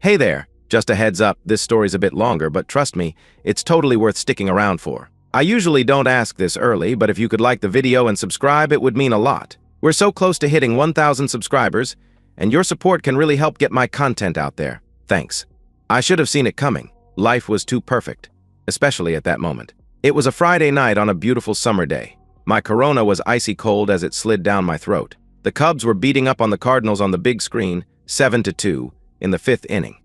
Hey there, just a heads up, this story's a bit longer, but trust me, it's totally worth sticking around for. I usually don't ask this early, but if you could like the video and subscribe, it would mean a lot. We're so close to hitting 1,000 subscribers, and your support can really help get my content out there. Thanks. I should have seen it coming. Life was too perfect, especially at that moment. It was a Friday night on a beautiful summer day. My Corona was icy cold as it slid down my throat. The Cubs were beating up on the Cardinals on the big screen, 7-2, in the 5th inning.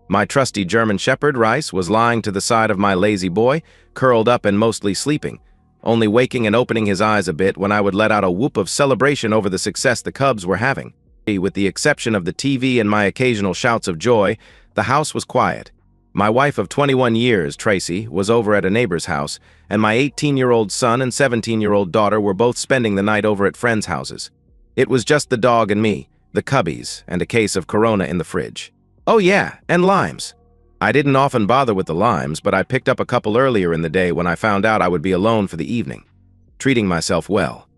My trusty German Shepherd, Rice, was lying to the side of my lazy boy, curled up and mostly sleeping, only waking and opening his eyes a bit when I would let out a whoop of celebration over the success the Cubs were having. With the exception of the TV and my occasional shouts of joy, the house was quiet. My wife of 21 years, Tracy, was over at a neighbor's house, and my 18-year-old son and 17-year-old daughter were both spending the night over at friends' houses. It was just the dog and me, the Cubbies, and a case of Corona in the fridge. Oh yeah, and limes. I didn't often bother with the limes, but I picked up a couple earlier in the day when I found out I would be alone for the evening. Treating myself well.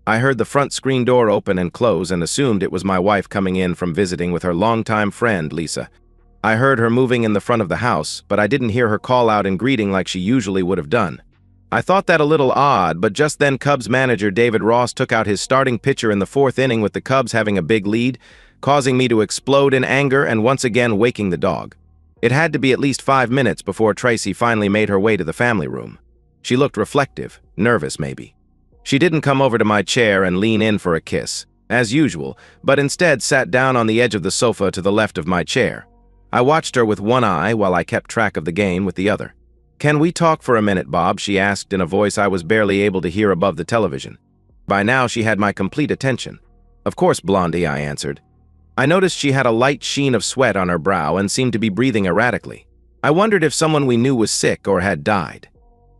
I heard the front screen door open and close and assumed it was my wife coming in from visiting with her longtime friend, Lisa. I heard her moving in the front of the house, but I didn't hear her call out in greeting like she usually would have done. I thought that a little odd, but just then Cubs manager David Ross took out his starting pitcher in the 4th inning with the Cubs having a big lead, causing me to explode in anger and once again waking the dog. It had to be at least 5 minutes before Tracy finally made her way to the family room. She looked reflective, nervous maybe. She didn't come over to my chair and lean in for a kiss, as usual, but instead sat down on the edge of the sofa to the left of my chair. I watched her with one eye while I kept track of the game with the other. "Can we talk for a minute, Bob?" she asked in a voice I was barely able to hear above the television. By now she had my complete attention. "Of course, Blondie," I answered. I noticed she had a light sheen of sweat on her brow and seemed to be breathing erratically. I wondered if someone we knew was sick or had died.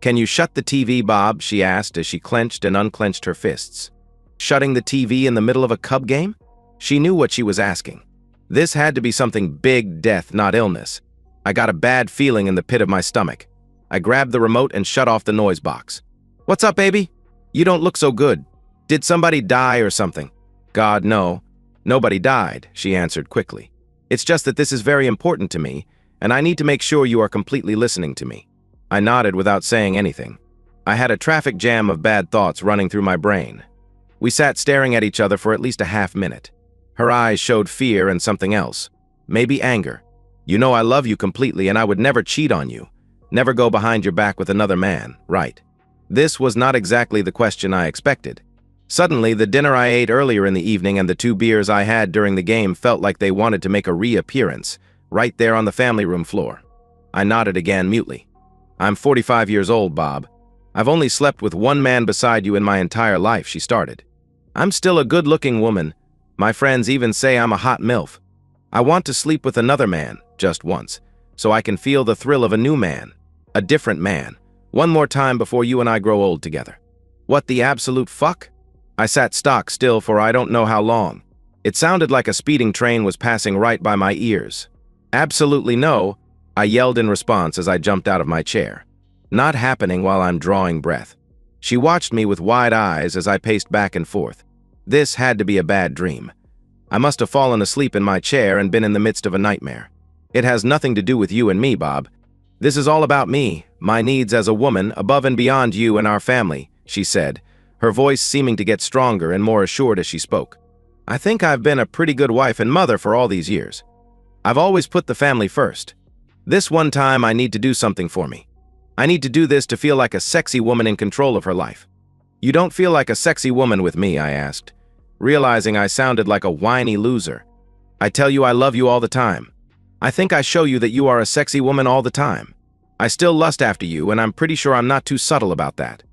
"Can you shut the TV, Bob?" she asked as she clenched and unclenched her fists. Shutting the TV in the middle of a Cub game? She knew what she was asking. This had to be something big, death, not illness. I got a bad feeling in the pit of my stomach. I grabbed the remote and shut off the noise box. "What's up, baby? You don't look so good. Did somebody die or something?" "God, no. Nobody died," she answered quickly. "It's just that this is very important to me, and I need to make sure you are completely listening to me." I nodded without saying anything. I had a traffic jam of bad thoughts running through my brain. We sat staring at each other for at least a half minute. Her eyes showed fear and something else. Maybe anger. "You know I love you completely and I would never cheat on you. Never go behind your back with another man, right?" This was not exactly the question I expected. Suddenly, the dinner I ate earlier in the evening and the 2 beers I had during the game felt like they wanted to make a reappearance, right there on the family room floor. I nodded again mutely. "I'm 45 years old, Bob. I've only slept with one man beside you in my entire life," she started. "I'm still a good-looking woman. My friends even say I'm a hot MILF. I want to sleep with another man, just once, so I can feel the thrill of a new man, a different man, one more time before you and I grow old together." "What the absolute fuck?" I sat stock still for I don't know how long. It sounded like a speeding train was passing right by my ears. "Absolutely no," I yelled in response as I jumped out of my chair. "Not happening while I'm drawing breath." She watched me with wide eyes as I paced back and forth. This had to be a bad dream. I must have fallen asleep in my chair and been in the midst of a nightmare. "It has nothing to do with you and me, Bob. This is all about me, my needs as a woman, above and beyond you and our family," she said, her voice seeming to get stronger and more assured as she spoke. "I think I've been a pretty good wife and mother for all these years. I've always put the family first. This one time I need to do something for me. I need to do this to feel like a sexy woman in control of her life." "You don't feel like a sexy woman with me?" I asked, realizing I sounded like a whiny loser. "I tell you I love you all the time. I think I show you that you are a sexy woman all the time. I still lust after you, and I'm pretty sure I'm not too subtle about that.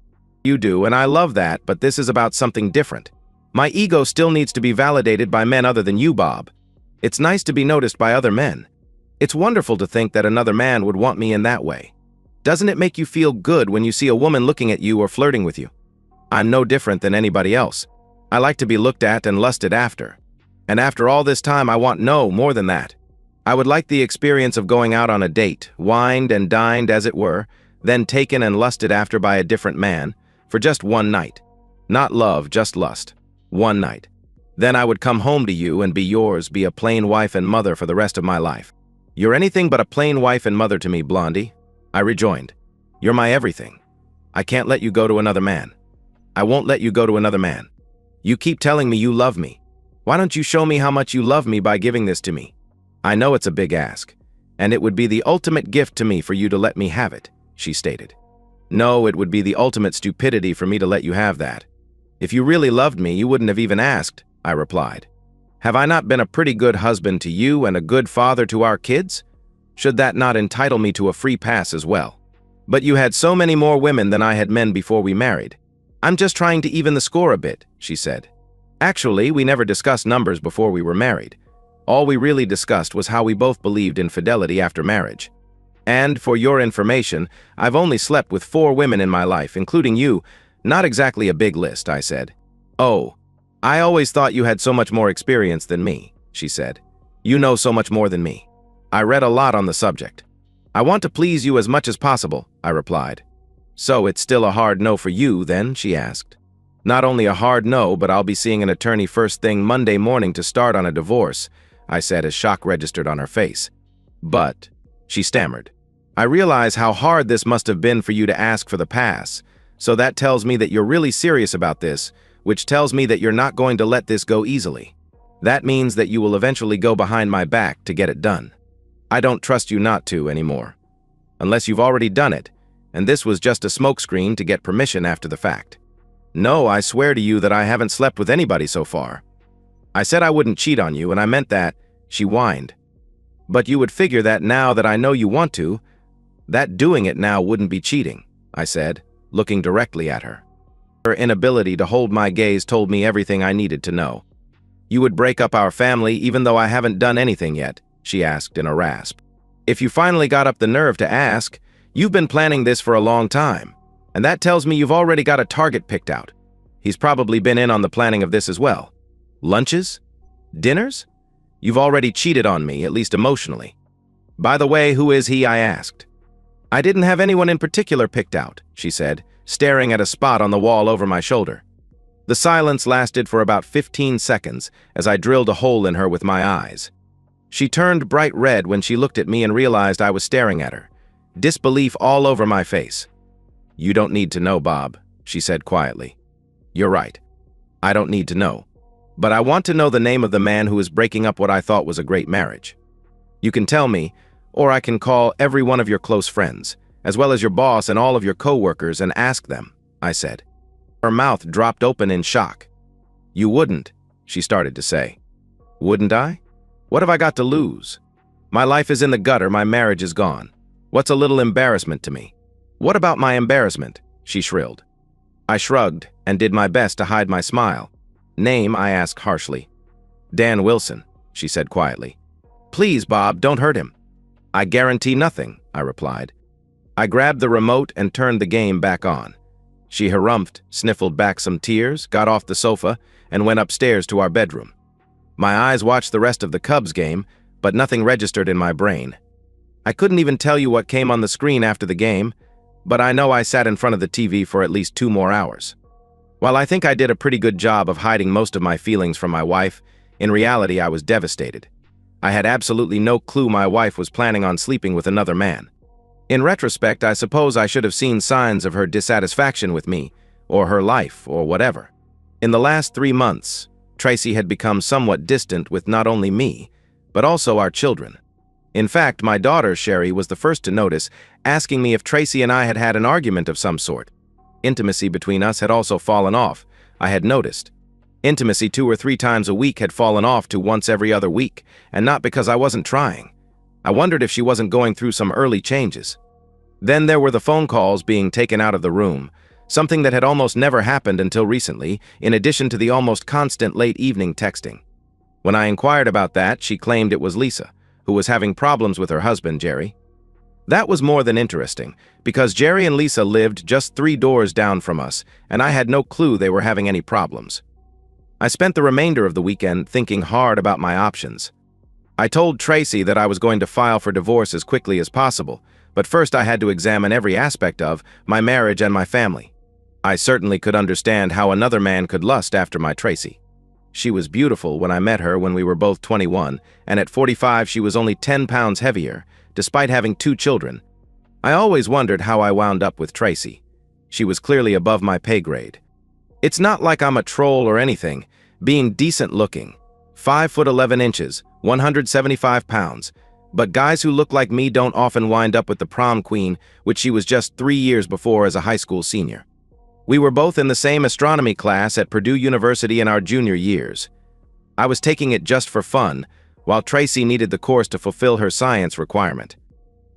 You do, and I love that, but this is about something different. My ego still needs to be validated by men other than you, Bob. It's nice to be noticed by other men. It's wonderful to think that another man would want me in that way. Doesn't it make you feel good when you see a woman looking at you or flirting with you? I'm no different than anybody else. I like to be looked at and lusted after. And after all this time, I want no more than that. I would like the experience of going out on a date, wined and dined as it were, then taken and lusted after by a different man, for just one night. Not love, just lust. One night. Then I would come home to you and be yours, be a plain wife and mother for the rest of my life. You're anything but a plain wife and mother to me, Blondie. I rejoined. You're my everything. I can't let you go to another man. I won't let you go to another man. You keep telling me you love me. Why don't you show me how much you love me by giving this to me? I know it's a big ask, and it would be the ultimate gift to me for you to let me have it, she stated. No, it would be the ultimate stupidity for me to let you have that. If you really loved me, you wouldn't have even asked, I replied. Have I not been a pretty good husband to you and a good father to our kids? Should that not entitle me to a free pass as well? But you had so many more women than I had men before we married. I'm just trying to even the score a bit, she said. Actually, we never discussed numbers before we were married. All we really discussed was how we both believed in fidelity after marriage. And, for your information, I've only slept with 4 women in my life, including you. Not exactly a big list, I said. Oh, I always thought you had so much more experience than me, she said. You know so much more than me. I read a lot on the subject. I want to please you as much as possible, I replied. So it's still a hard no for you, then, she asked. Not only a hard no, but I'll be seeing an attorney first thing Monday morning to start on a divorce, I said as shock registered on her face. But, she stammered, I realize how hard this must have been for you to ask for the pass, so that tells me that you're really serious about this, which tells me that you're not going to let this go easily. That means that you will eventually go behind my back to get it done. I don't trust you not to anymore. Unless you've already done it, and this was just a smokescreen to get permission after the fact. No, I swear to you that I haven't slept with anybody so far. I said I wouldn't cheat on you, and I meant that, she whined. But you would figure that now that I know you want to, that doing it now wouldn't be cheating, I said, looking directly at her. Her inability to hold my gaze told me everything I needed to know. You would break up our family even though I haven't done anything yet, she asked in a rasp. If you finally got up the nerve to ask, you've been planning this for a long time, and that tells me you've already got a target picked out. He's probably been in on the planning of this as well. Lunches? Dinners? You've already cheated on me, at least emotionally. By the way, who is he? I asked. I didn't have anyone in particular picked out, she said, staring at a spot on the wall over my shoulder. The silence lasted for about 15 seconds as I drilled a hole in her with my eyes. She turned bright red when she looked at me and realized I was staring at her, disbelief all over my face. You don't need to know, Bob, she said quietly. You're right. I don't need to know. But I want to know the name of the man who is breaking up what I thought was a great marriage. You can tell me, or I can call every one of your close friends, as well as your boss and all of your co-workers, and ask them, I said. Her mouth dropped open in shock. You wouldn't, she started to say. Wouldn't I? What have I got to lose? My life is in the gutter, my marriage is gone. What's a little embarrassment to me? What about my embarrassment? She shrilled. I shrugged and did my best to hide my smile. Name? I asked harshly. Dan Wilson, she said quietly. Please, Bob, don't hurt him. I guarantee nothing, I replied. I grabbed the remote and turned the game back on. She harumphed, sniffled back some tears, got off the sofa, and went upstairs to our bedroom. My eyes watched the rest of the Cubs game, but nothing registered in my brain. I couldn't even tell you what came on the screen after the game, but I know I sat in front of the TV for at least 2 more hours. While I think I did a pretty good job of hiding most of my feelings from my wife, in reality I was devastated. I had absolutely no clue my wife was planning on sleeping with another man. In retrospect, I suppose I should have seen signs of her dissatisfaction with me, or her life, or whatever. In the last 3 months, Tracy had become somewhat distant with not only me, but also our children. In fact, my daughter, Sherry, was the first to notice, asking me if Tracy and I had had an argument of some sort. Intimacy between us had also fallen off, I had noticed. Intimacy 2 or 3 times a week had fallen off to once every other week, and not because I wasn't trying. I wondered if she wasn't going through some early changes. Then there were the phone calls being taken out of the room, something that had almost never happened until recently, in addition to the almost constant late evening texting. When I inquired about that, she claimed it was Lisa, who was having problems with her husband, Jerry. That was more than interesting, because Jerry and Lisa lived just 3 doors down from us, and I had no clue they were having any problems. I spent the remainder of the weekend thinking hard about my options. I told Tracy that I was going to file for divorce as quickly as possible, but first I had to examine every aspect of my marriage and my family. I certainly could understand how another man could lust after my Tracy. She was beautiful when I met her when we were both 21, and at 45 she was only 10 pounds heavier, despite having 2 children. I always wondered how I wound up with Tracy. She was clearly above my pay grade. It's not like I'm a troll or anything, being decent looking. 5 foot 11 inches, 175 pounds. But guys who look like me don't often wind up with the prom queen, which she was just 3 years before as a high school senior. We were both in the same astronomy class at Purdue University in our junior years. I was taking it just for fun, while Tracy needed the course to fulfill her science requirement.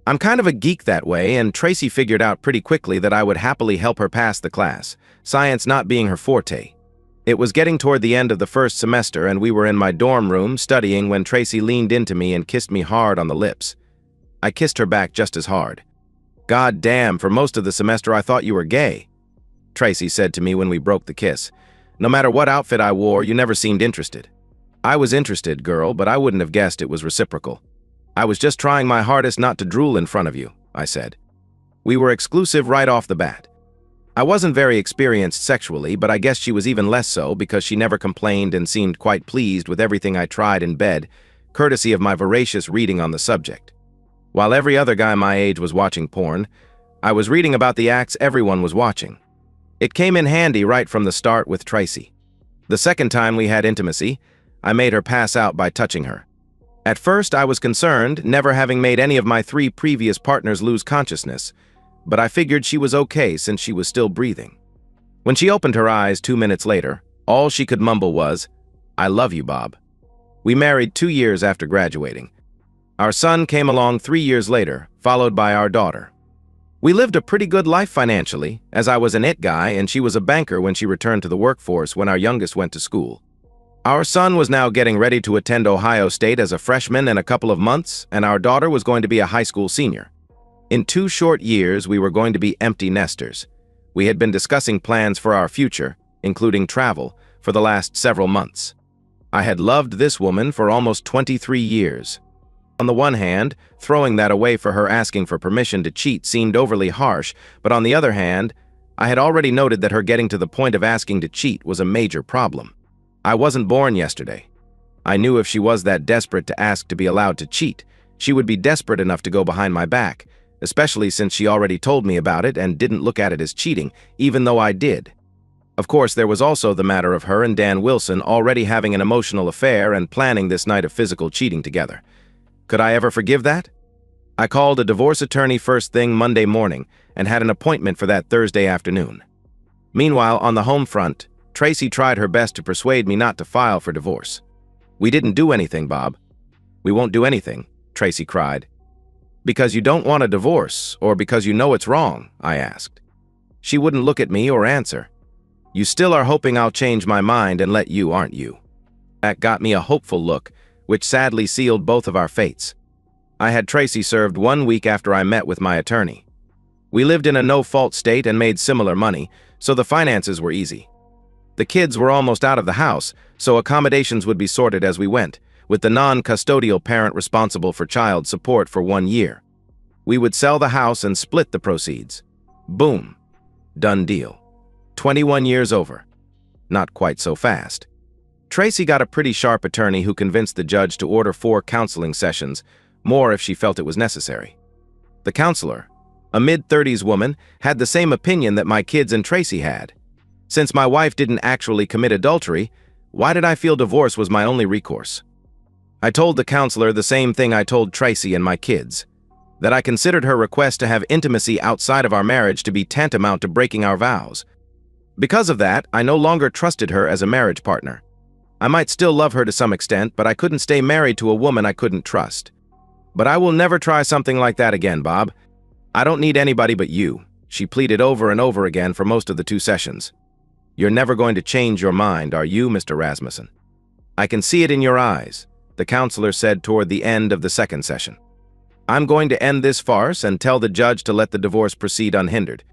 I'm kind of a geek that way, and Tracy figured out pretty quickly that I would happily help her pass the class, science not being her forte. It was getting toward the end of the first semester, and we were in my dorm room studying when Tracy leaned into me and kissed me hard on the lips. I kissed her back just as hard. "God damn, for most of the semester I thought you were gay," Tracy said to me when we broke the kiss. "No matter what outfit I wore, you never seemed interested." "I was interested, girl, but I wouldn't have guessed it was reciprocal." "I was just trying my hardest not to drool in front of you," I said. We were exclusive right off the bat. I wasn't very experienced sexually, but I guess she was even less so because she never complained and seemed quite pleased with everything I tried in bed, courtesy of my voracious reading on the subject. While every other guy my age was watching porn, I was reading about the acts everyone was watching. It came in handy right from the start with Tracy. The second time we had intimacy, I made her pass out by touching her. At first, I was concerned, never having made any of my 3 previous partners lose consciousness, but I figured she was okay since she was still breathing. When she opened her eyes 2 minutes later, all she could mumble was, "I love you, Bob." We married 2 years after graduating. Our son came along 3 years later, followed by our daughter. We lived a pretty good life financially, as I was an it guy and she was a banker when she returned to the workforce when our youngest went to school. Our son was now getting ready to attend Ohio State as a freshman in a couple of months, and our daughter was going to be a high school senior. In 2 short years, we were going to be empty nesters. We had been discussing plans for our future, including travel, for the last several months. I had loved this woman for almost 23 years. On the one hand, throwing that away for her asking for permission to cheat seemed overly harsh, but on the other hand, I had already noted that her getting to the point of asking to cheat was a major problem. I wasn't born yesterday. I knew if she was that desperate to ask to be allowed to cheat, she would be desperate enough to go behind my back, especially since she already told me about it and didn't look at it as cheating, even though I did. Of course, there was also the matter of her and Dan Wilson already having an emotional affair and planning this night of physical cheating together. Could I ever forgive that? I called a divorce attorney first thing Monday morning and had an appointment for that Thursday afternoon. Meanwhile, on the home front, Tracy tried her best to persuade me not to file for divorce. "We didn't do anything, Bob." "We won't do anything," Tracy cried. "Because you don't want a divorce, or because you know it's wrong?" I asked. She wouldn't look at me or answer. "You still are hoping I'll change my mind and let you, aren't you?" That got me a hopeful look, which sadly sealed both of our fates. I had Tracy served 1 week after I met with my attorney. We lived in a no-fault state and made similar money, so the finances were easy. The kids were almost out of the house, so accommodations would be sorted as we went, with the non-custodial parent responsible for child support for 1 year. We would sell the house and split the proceeds. Boom. Done deal. 21 years over. Not quite so fast. Tracy got a pretty sharp attorney who convinced the judge to order 4 counseling sessions, more if she felt it was necessary. The counselor, a mid-30s woman, had the same opinion that my kids and Tracy had. Since my wife didn't actually commit adultery, why did I feel divorce was my only recourse? I told the counselor the same thing I told Tracy and my kids, that I considered her request to have intimacy outside of our marriage to be tantamount to breaking our vows. Because of that, I no longer trusted her as a marriage partner. I might still love her to some extent, but I couldn't stay married to a woman I couldn't trust. "But I will never try something like that again, Bob. I don't need anybody but you," she pleaded over and over again for most of the 2 sessions. "You're never going to change your mind, are you, Mr. Rasmussen?" "I can see it in your eyes," the counselor said toward the end of the second session. "I'm going to end this farce and tell the judge to let the divorce proceed unhindered.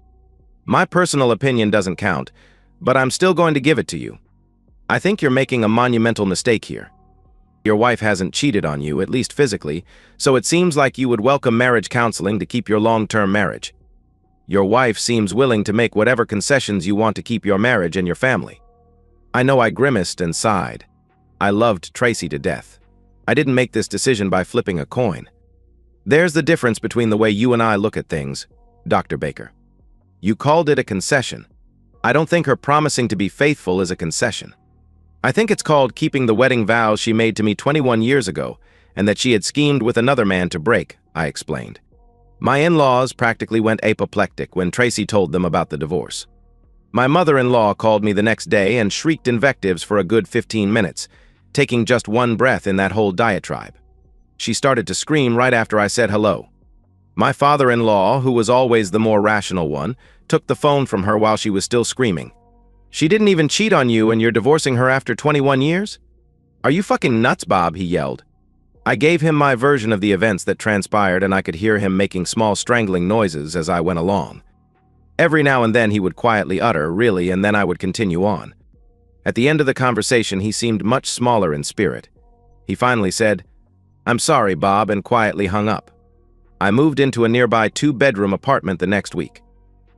My personal opinion doesn't count, but I'm still going to give it to you. I think you're making a monumental mistake here. Your wife hasn't cheated on you, at least physically, so it seems like you would welcome marriage counseling to keep your long-term marriage. Your wife seems willing to make whatever concessions you want to keep your marriage and your family." I know I grimaced and sighed. I loved Tracy to death. I didn't make this decision by flipping a coin. There's the difference between the way you and I look at things, Dr. Baker. You called it a concession. I don't think her promising to be faithful is a concession. I think it's called keeping the wedding vows she made to me 21 years ago, and that she had schemed with another man to break, I explained. My in-laws practically went apoplectic when Tracy told them about the divorce. My mother-in-law called me the next day and shrieked invectives for a good 15 minutes, taking just one breath in that whole diatribe. She started to scream right after I said hello. My father-in-law, who was always the more rational one, took the phone from her while she was still screaming. She didn't even cheat on you and you're divorcing her after 21 years? Are you fucking nuts, Bob? He yelled. I gave him my version of the events that transpired, and I could hear him making small strangling noises as I went along. Every now and then he would quietly utter, "Really," and then I would continue on. At the end of the conversation, he seemed much smaller in spirit. He finally said, "I'm sorry, Bob," and quietly hung up. I moved into a nearby 2-bedroom apartment the next week.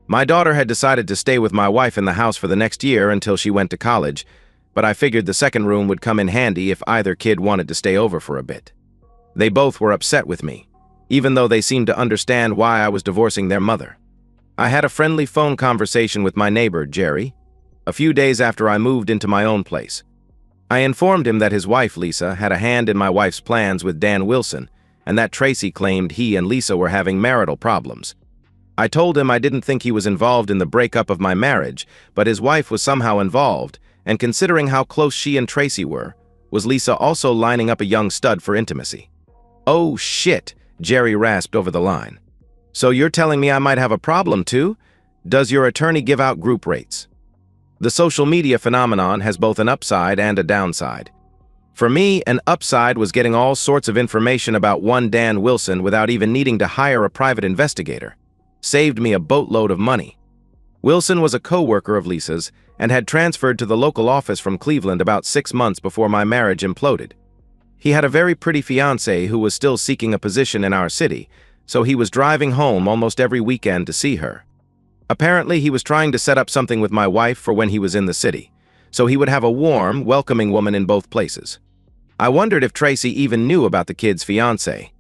My daughter had decided to stay with my wife in the house for the next year until she went to college, but I figured the second room would come in handy if either kid wanted to stay over for a bit. They both were upset with me, even though they seemed to understand why I was divorcing their mother. I had a friendly phone conversation with my neighbor, Jerry, a few days after I moved into my own place. I informed him that his wife, Lisa, had a hand in my wife's plans with Dan Wilson, and that Tracy claimed he and Lisa were having marital problems. I told him I didn't think he was involved in the breakup of my marriage, but his wife was somehow involved, and considering how close she and Tracy were, was Lisa also lining up a young stud for intimacy? "Oh shit," Jerry rasped over the line. "So you're telling me I might have a problem too? Does your attorney give out group rates?" The social media phenomenon has both an upside and a downside. For me, an upside was getting all sorts of information about one Dan Wilson without even needing to hire a private investigator. Saved me a boatload of money. Wilson was a co-worker of Lisa's and had transferred to the local office from Cleveland about 6 months before my marriage imploded. He had a very pretty fiancée who was still seeking a position in our city, so he was driving home almost every weekend to see her. Apparently, he was trying to set up something with my wife for when he was in the city, so he would have a warm, welcoming woman in both places. I wondered if Tracy even knew about the kid's fiancé.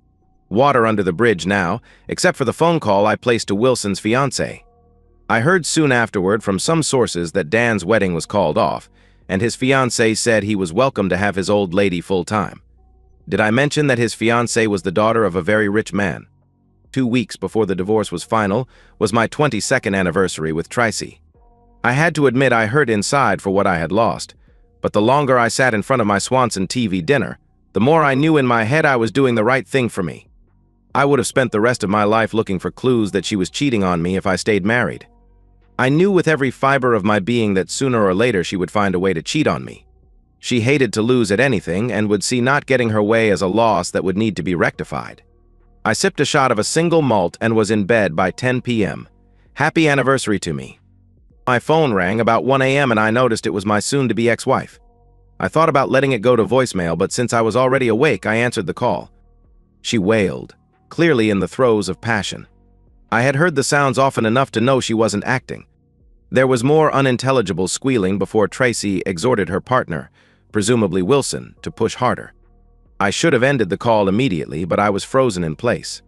Water under the bridge now, except for the phone call I placed to Wilson's fiancée. I heard soon afterward from some sources that Dan's wedding was called off, and his fiancée said he was welcome to have his old lady full-time. Did I mention that his fiancée was the daughter of a very rich man? 2 weeks before the divorce was final was my 22nd anniversary with Tracy. I had to admit I hurt inside for what I had lost, but the longer I sat in front of my Swanson TV dinner, the more I knew in my head I was doing the right thing for me. I would have spent the rest of my life looking for clues that she was cheating on me if I stayed married. I knew with every fiber of my being that sooner or later she would find a way to cheat on me. She hated to lose at anything and would see not getting her way as a loss that would need to be rectified. I sipped a shot of a single malt and was in bed by 10 p.m. Happy anniversary to me. My phone rang about 1 a.m. and I noticed it was my soon-to-be ex-wife. I thought about letting it go to voicemail, but since I was already awake, I answered the call. She wailed, clearly in the throes of passion. I had heard the sounds often enough to know she wasn't acting. There was more unintelligible squealing before Tracy exhorted her partner, presumably Wilson, to push harder. I should have ended the call immediately, but I was frozen in place.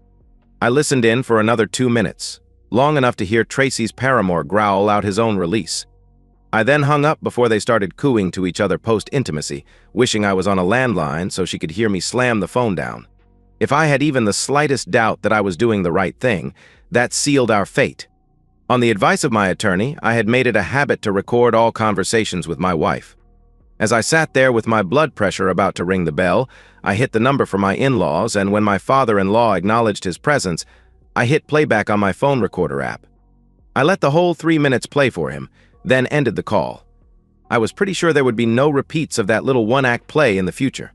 I listened in for another 2 minutes, long enough to hear Tracy's paramour growl out his own release. I then hung up before they started cooing to each other post-intimacy, wishing I was on a landline so she could hear me slam the phone down. If I had even the slightest doubt that I was doing the right thing, that sealed our fate. On the advice of my attorney, I had made it a habit to record all conversations with my wife. As I sat there with my blood pressure about to ring the bell, I hit the number for my in-laws, and when my father-in-law acknowledged his presence, I hit playback on my phone recorder app. I let the whole 3 minutes play for him, then ended the call. I was pretty sure there would be no repeats of that little one-act play in the future.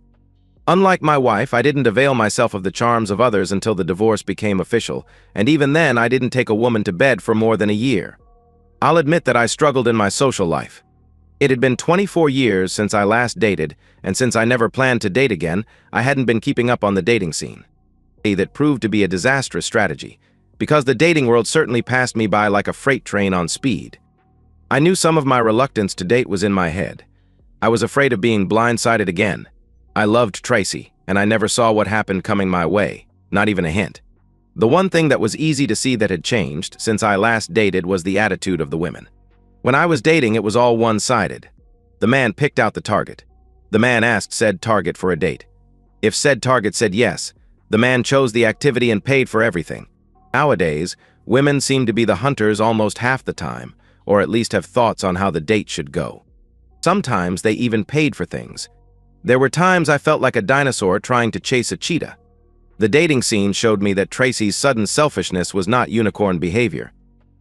Unlike my wife, I didn't avail myself of the charms of others until the divorce became official, and even then I didn't take a woman to bed for more than a year. I'll admit that I struggled in my social life. It had been 24 years since I last dated, and since I never planned to date again, I hadn't been keeping up on the dating scene. That proved to be a disastrous strategy, because the dating world certainly passed me by like a freight train on speed. I knew some of my reluctance to date was in my head, I was afraid of being blindsided again. I loved Tracy, and I never saw what happened coming my way, not even a hint. The one thing that was easy to see that had changed since I last dated was the attitude of the women. When I was dating, it was all one-sided. The man picked out the target. The man asked said target for a date. If said target said yes, the man chose the activity and paid for everything. Nowadays, women seem to be the hunters almost half the time, or at least have thoughts on how the date should go. Sometimes they even paid for things. There were times I felt like a dinosaur trying to chase a cheetah. The dating scene showed me that Tracy's sudden selfishness was not unicorn behavior.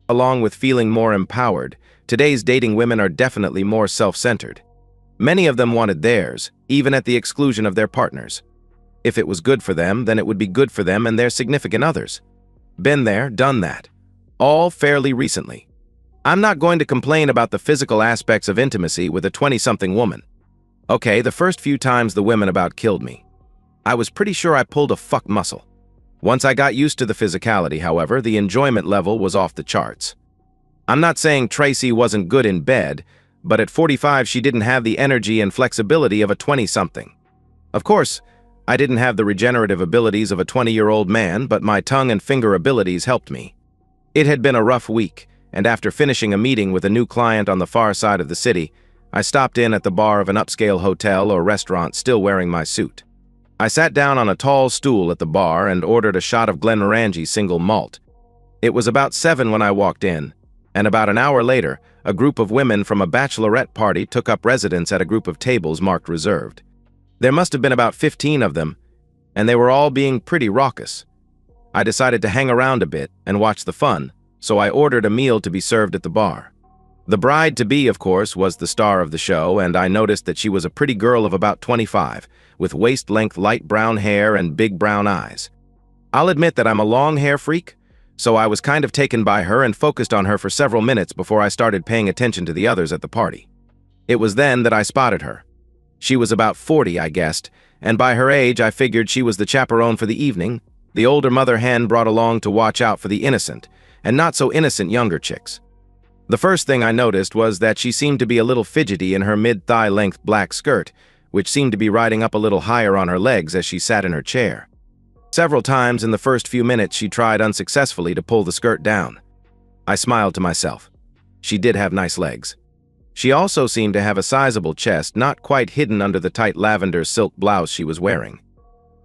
Along with feeling more empowered, today's dating women are definitely more self-centered. Many of them wanted theirs, even at the exclusion of their partners. If it was good for them, then it would be good for them and their significant others. Been there, done that. All fairly recently. I'm not going to complain about the physical aspects of intimacy with a 20-something woman. Okay, the first few times the women about killed me. I was pretty sure I pulled a fuck muscle. Once I got used to the physicality, however, the enjoyment level was off the charts. I'm not saying Tracy wasn't good in bed, but at 45 she didn't have the energy and flexibility of a 20-something. Of course, I didn't have the regenerative abilities of a 20-year-old man, but my tongue and finger abilities helped me. It had been a rough week, and after finishing a meeting with a new client on the far side of the city, I stopped in at the bar of an upscale hotel or restaurant still wearing my suit. I sat down on a tall stool at the bar and ordered a shot of Glenmorangie single malt. It was about 7 when I walked in, and about an hour later, a group of women from a bachelorette party took up residence at a group of tables marked reserved. There must have been about 15 of them, and they were all being pretty raucous. I decided to hang around a bit and watch the fun, so I ordered a meal to be served at the bar. The bride-to-be, of course, was the star of the show, and I noticed that she was a pretty girl of about 25, with waist-length light brown hair and big brown eyes. I'll admit that I'm a long hair freak, so I was kind of taken by her and focused on her for several minutes before I started paying attention to the others at the party. It was then that I spotted her. She was about 40, I guessed, and by her age I figured she was the chaperone for the evening, the older mother hen brought along to watch out for the innocent, and not so innocent younger chicks. The first thing I noticed was that she seemed to be a little fidgety in her mid-thigh length black skirt, which seemed to be riding up a little higher on her legs as she sat in her chair. Several times in the first few minutes she tried unsuccessfully to pull the skirt down. I smiled to myself. She did have nice legs. She also seemed to have a sizable chest, not quite hidden under the tight lavender silk blouse she was wearing.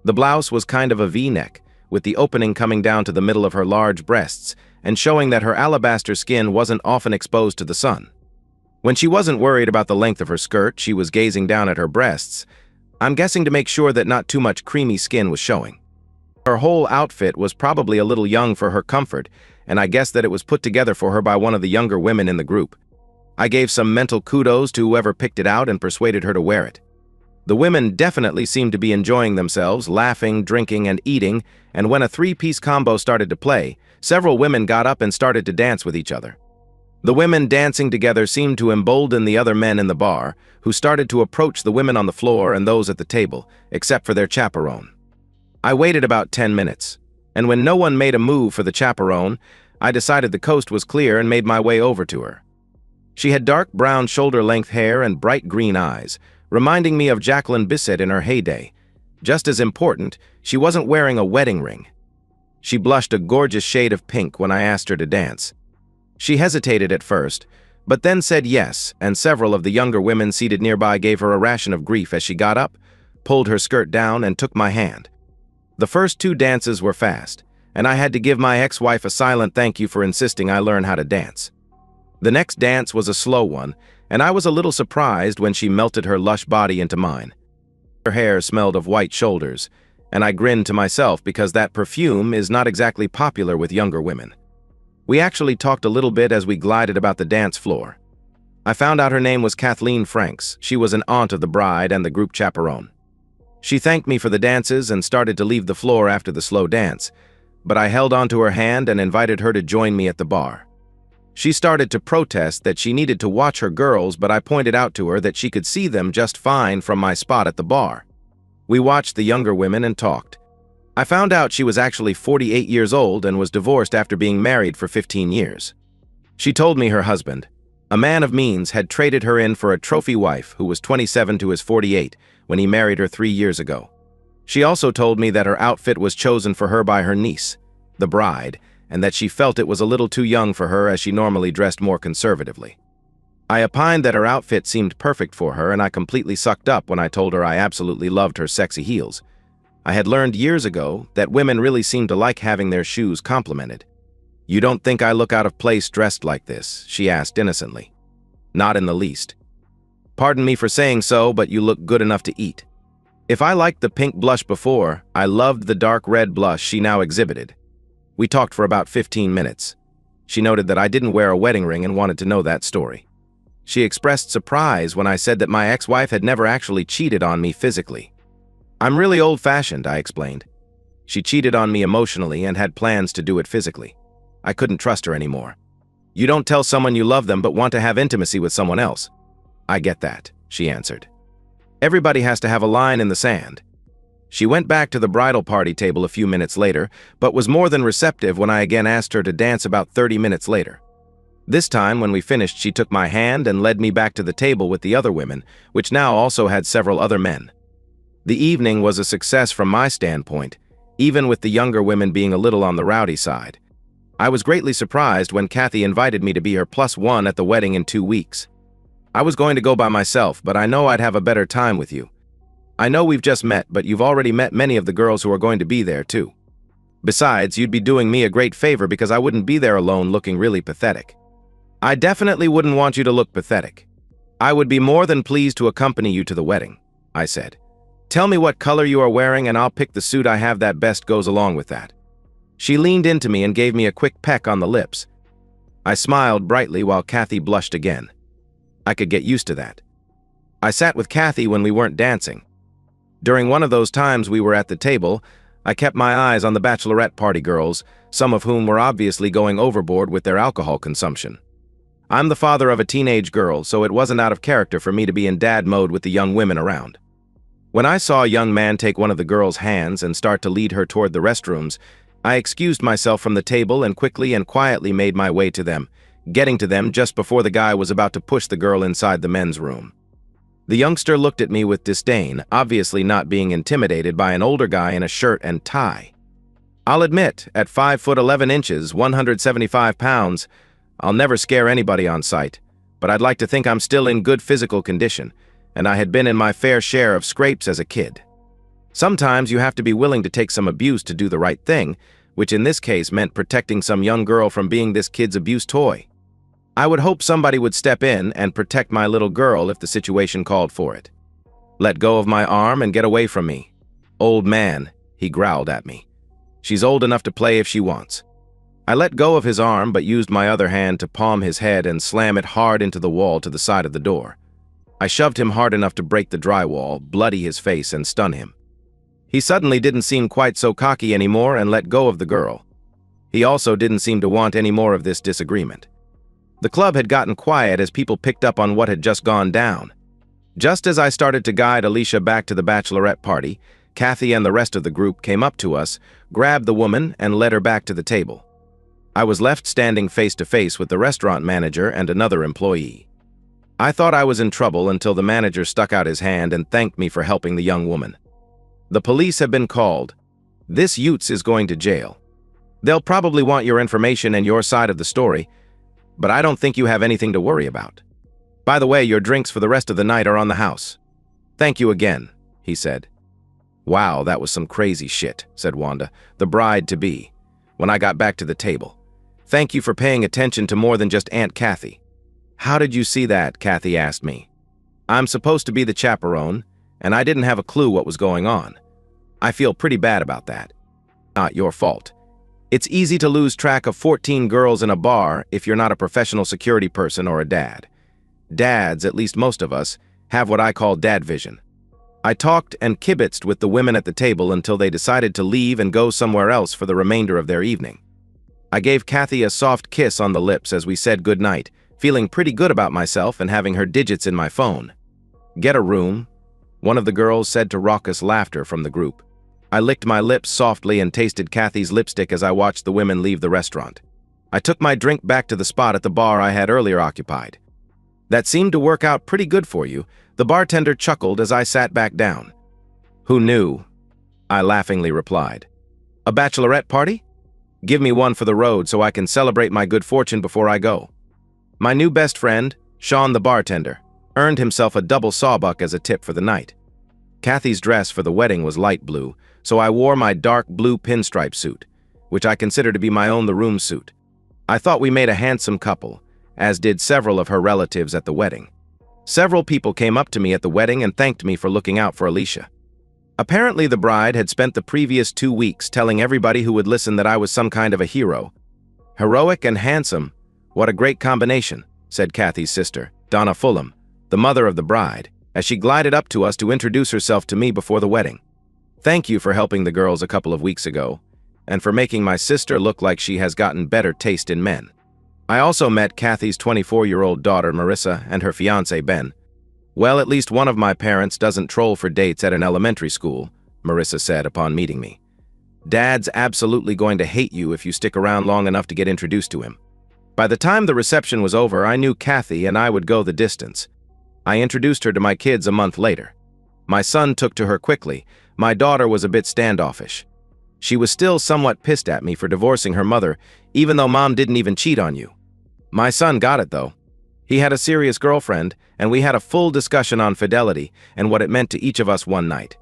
The blouse was kind of a V-neck, with the opening coming down to the middle of her large breasts and showing that her alabaster skin wasn't often exposed to the sun. When she wasn't worried about the length of her skirt, she was gazing down at her breasts, I'm guessing to make sure that not too much creamy skin was showing. Her whole outfit was probably a little young for her comfort, and I guess that it was put together for her by one of the younger women in the group. I gave some mental kudos to whoever picked it out and persuaded her to wear it. The women definitely seemed to be enjoying themselves, laughing, drinking, and eating, and when a three-piece combo started to play, several women got up and started to dance with each other. The women dancing together seemed to embolden the other men in the bar, who started to approach the women on the floor and those at the table, except for their chaperone. I waited about 10 minutes, and when no one made a move for the chaperone, I decided the coast was clear and made my way over to her. She had dark brown shoulder-length hair and bright green eyes, reminding me of Jacqueline Bisset in her heyday. Just as important, she wasn't wearing a wedding ring. She blushed a gorgeous shade of pink when I asked her to dance. She hesitated at first, but then said yes, and several of the younger women seated nearby gave her a ration of grief as she got up, pulled her skirt down, and took my hand. The first 2 dances were fast, and I had to give my ex-wife a silent thank you for insisting I learn how to dance. The next dance was a slow one, and I was a little surprised when she melted her lush body into mine. Her hair smelled of white shoulders, and I grinned to myself because that perfume is not exactly popular with younger women. We actually talked a little bit as we glided about the dance floor. I found out her name was Kathleen Franks. She was an aunt of the bride and the group chaperone. She thanked me for the dances and started to leave the floor after the slow dance, but I held onto her hand and invited her to join me at the bar. She started to protest that she needed to watch her girls, but I pointed out to her that she could see them just fine from my spot at the bar. We watched the younger women and talked. I found out she was actually 48 years old and was divorced after being married for 15 years. She told me her husband, A man of means had traded her in for a trophy wife who was 27 to his 48 when he married her 3 years ago. She also told me that her outfit was chosen for her by her niece, the bride, and that she felt it was a little too young for her as she normally dressed more conservatively. I opined that her outfit seemed perfect for her, and I completely sucked up when I told her I absolutely loved her sexy heels. I had learned years ago that women really seem to like having their shoes complimented. "You don't think I look out of place dressed like this?" she asked innocently. "Not in the least." "Pardon me for saying so, but you look good enough to eat." If I liked the pink blush before, I loved the dark red blush she now exhibited. We talked for about 15 minutes. She noted that I didn't wear a wedding ring and wanted to know that story. She expressed surprise when I said that my ex-wife had never actually cheated on me physically. "I'm really old-fashioned," I explained. "She cheated on me emotionally and had plans to do it physically. I couldn't trust her anymore." "You don't tell someone you love them but want to have intimacy with someone else." "I get that," she answered. "Everybody has to have a line in the sand." She went back to the bridal party table a few minutes later, but was more than receptive when I again asked her to dance about 30 minutes later. This time, when we finished, she took my hand and led me back to the table with the other women, which now also had several other men. The evening was a success from my standpoint, even with the younger women being a little on the rowdy side. I was greatly surprised when Kathy invited me to be her +1 at the wedding in 2 weeks. "I was going to go by myself, but I know I'd have a better time with you. I know we've just met, but you've already met many of the girls who are going to be there, too. Besides, you'd be doing me a great favor because I wouldn't be there alone looking really pathetic." "I definitely wouldn't want you to look pathetic. I would be more than pleased to accompany you to the wedding," I said. "Tell me what color you are wearing and I'll pick the suit I have that best goes along with that." She leaned into me and gave me a quick peck on the lips. I smiled brightly while Kathy blushed again. I could get used to that. I sat with Kathy when we weren't dancing. During one of those times we were at the table, I kept my eyes on the bachelorette party girls, some of whom were obviously going overboard with their alcohol consumption. I'm the father of a teenage girl, so it wasn't out of character for me to be in dad mode with the young women around. When I saw a young man take one of the girls' hands and start to lead her toward the restrooms, I excused myself from the table and quickly and quietly made my way to them, getting to them just before the guy was about to push the girl inside the men's room. The youngster looked at me with disdain, obviously not being intimidated by an older guy in a shirt and tie. I'll admit, at 5'11", 175 pounds, I'll never scare anybody on sight, but I'd like to think I'm still in good physical condition, and I had been in my fair share of scrapes as a kid. Sometimes you have to be willing to take some abuse to do the right thing, which in this case meant protecting some young girl from being this kid's abuse toy. I would hope somebody would step in and protect my little girl if the situation called for it. "Let go of my arm and get away from me." "Old man," he growled at me. "She's old enough to play if she wants." I let go of his arm but used my other hand to palm his head and slam it hard into the wall to the side of the door. I shoved him hard enough to break the drywall, bloody his face, and stun him. He suddenly didn't seem quite so cocky anymore and let go of the girl. He also didn't seem to want any more of this disagreement. The club had gotten quiet as people picked up on what had just gone down. Just as I started to guide Alicia back to the bachelorette party, Kathy and the rest of the group came up to us, grabbed the woman, and led her back to the table. I was left standing face to face with the restaurant manager and another employee. I thought I was in trouble until the manager stuck out his hand and thanked me for helping the young woman. "The police have been called. This Utes is going to jail. They'll probably want your information and your side of the story, but I don't think you have anything to worry about. By the way, your drinks for the rest of the night are on the house." "Thank you again," he said. "Wow, that was some crazy shit," said Wanda, the bride-to-be, when I got back to the table. "Thank you for paying attention to more than just Aunt Kathy." "How did you see that?" Kathy asked me. "I'm supposed to be the chaperone, and I didn't have a clue what was going on. I feel pretty bad about that." "Not your fault. It's easy to lose track of 14 girls in a bar if you're not a professional security person or a dad. Dads, at least most of us, have what I call dad vision." I talked and kibitzed with the women at the table until they decided to leave and go somewhere else for the remainder of their evening. I gave Kathy a soft kiss on the lips as we said goodnight, feeling pretty good about myself and having her digits in my phone. "Get a room," one of the girls said to raucous laughter from the group. I licked my lips softly and tasted Kathy's lipstick as I watched the women leave the restaurant. I took my drink back to the spot at the bar I had earlier occupied. That seemed to work out pretty good for you. The bartender chuckled as I sat back down. Who knew? I laughingly replied. A bachelorette party? Give me one for the road so I can celebrate my good fortune before I go. My new best friend, Sean the bartender, earned himself a double sawbuck as a tip for the night. Kathy's dress for the wedding was light blue, so I wore my dark blue pinstripe suit, which I consider to be my own the room suit. I thought we made a handsome couple, as did several of her relatives at the wedding. Several people came up to me at the wedding and thanked me for looking out for Alicia. Apparently the bride had spent the previous 2 weeks telling everybody who would listen that I was some kind of a hero. Heroic and handsome, what a great combination, said Kathy's sister, Donna Fulham, the mother of the bride, as she glided up to us to introduce herself to me before the wedding. Thank you for helping the girls a couple of weeks ago, and for making my sister look like she has gotten better taste in men. I also met Kathy's 24-year-old daughter, Marissa, and her fiancé, Ben. Well, at least one of my parents doesn't troll for dates at an elementary school, Marissa said upon meeting me. Dad's absolutely going to hate you if you stick around long enough to get introduced to him. By the time the reception was over, I knew Kathy and I would go the distance. I introduced her to my kids a month later. My son took to her quickly. My daughter was a bit standoffish. She was still somewhat pissed at me for divorcing her mother, even though Mom didn't even cheat on you. My son got it, though. He had a serious girlfriend, and we had a full discussion on fidelity and what it meant to each of us one night.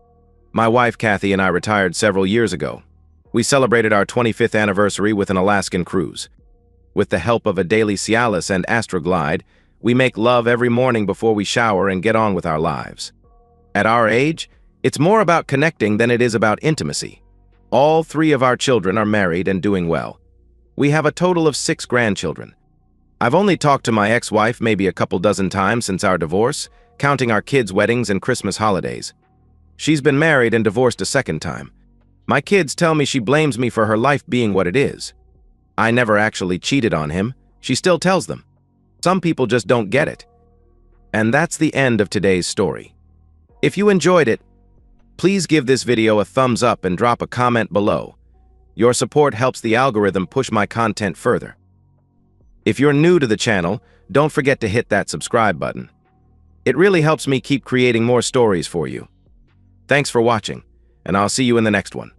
My wife, Kathy, and I retired several years ago. We celebrated our 25th anniversary with an Alaskan cruise. With the help of a daily Cialis and Astroglide, we make love every morning before we shower and get on with our lives. At our age, it's more about connecting than it is about intimacy. All 3 of our children are married and doing well. We have a total of 6 grandchildren. I've only talked to my ex-wife maybe a couple dozen times since our divorce, counting our kids' weddings and Christmas holidays. She's been married and divorced a 2nd time. My kids tell me she blames me for her life being what it is. I never actually cheated on him. She still tells them. Some people just don't get it. And that's the end of today's story. If you enjoyed it, please give this video a thumbs up and drop a comment below. Your support helps the algorithm push my content further. If you're new to the channel, don't forget to hit that subscribe button. It really helps me keep creating more stories for you. Thanks for watching, and I'll see you in the next one.